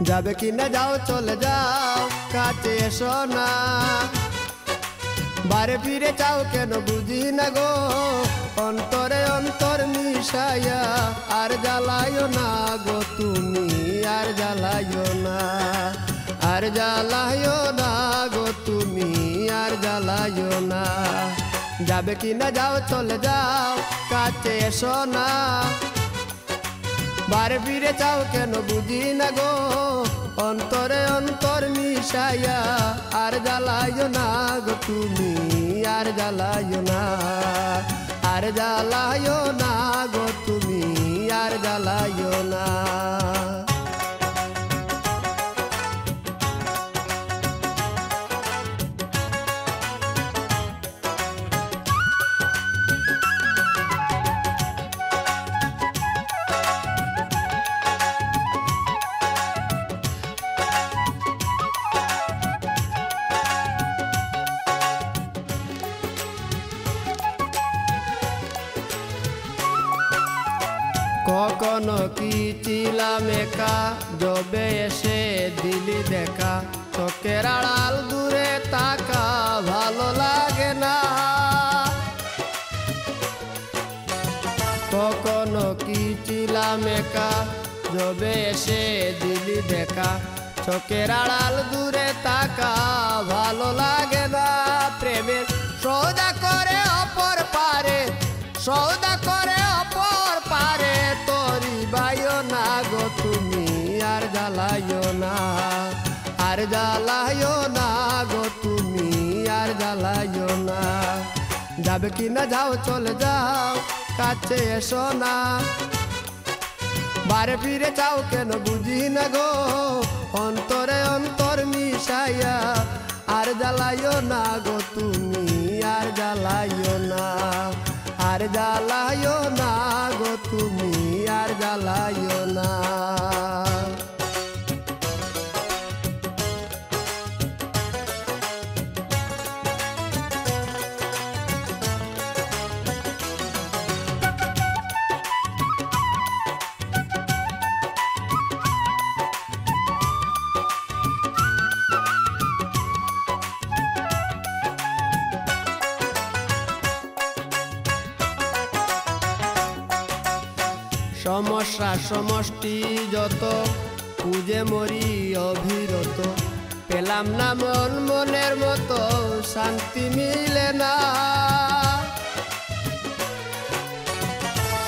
যাবে কি না যাও চলে যাও কাছে এসো না বারে ফিরে চাও কেন বুঝি না গো অন্তরে অন্তর মিশাইয়া আর জ্বালাইও না গো তুমি আর জ্বালাইও না আর জ্বালাইও না গো তুমি আর জ্বালাইও না যাবে কি না যাও চলে যাও কাছে এসো না বারে ফিরে চাও কেন বুঝি না গো অন্তরে অন্তর মিশাইয়া আর জ্বালাইও না গো তুমি আর জ্বালাইও না আর জ্বালাইও না গো তুমি আর জ্বালাইও না কখনো কি ছিলাম একা জবে এসে দিলি দেখা চোখের আড়াল দূরে তাকা ভালো লাগে না কখনো কি ছিলাম একা জবে এসে দিলি দেখা চোখের আড়াল দূরে তাকা ভালো লাগে না প্রেমের সৌদা করে অপর পারে সৌদা করে অপর পারে তোরি বাইও না গো তুমি আর জ্বালাইও না আর জ্বালাইও না গো তুমি আর জ্বালাইও না যাবে কি না যাও চলে যাও কাছে এসো না বারে ফিরে চাও কেন বুঝি না গো অন্তরে অন্তর মিশাইয়া আর জ্বালাইও না গো তুমি আর জ্বালাইও না আর জ্বালাইও না গো তুমি আর জ্বালাইও না সমস্যা সমষ্টি যত খুঁজে মরি অবিরত পেলাম না মন মনের মতো শান্তি মিলে না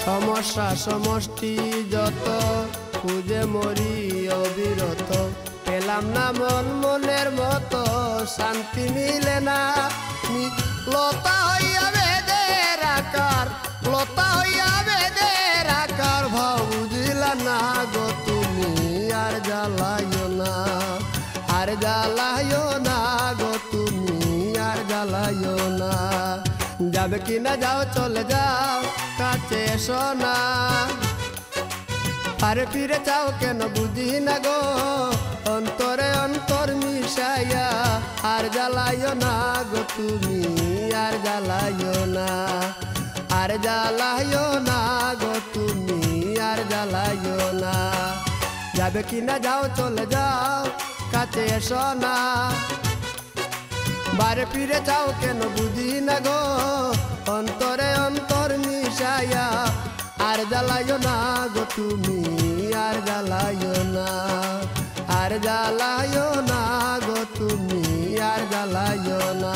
সমস্যা সমষ্টি যত খুঁজে মরি অবিরত পেলাম না মন মনের মতো শান্তি মিলে না লতা হইয়া বেদের আকার লতা হইয়া বেদের আকার ভাব বুঝিলা না গো তুমি আর জ্বালাইও না আর জ্বালাইও না গো তুমি আর জ্বালাইও না যাবে কি না যাও চলে যাও কাছে এসো না আর ফিরে চাও কেন বুঝি না গো অন্তরে অন্তর মিশাইয়া আর জ্বালাইও না গো তুমি আর জ্বালাইও না আর জ্বালাইও না গো তুমি আর জ্বালাইও না যাবে কি না যাও চলে যাও কাছে এসো না বারে ফিরে যাও কেন বুঝি না গো অন্তরে অন্তর মিশাইয়া আর জ্বালাইও না গো তুমি আর জ্বালাইও না আর জ্বালাইও না গো তুমি আর জ্বালাইও না।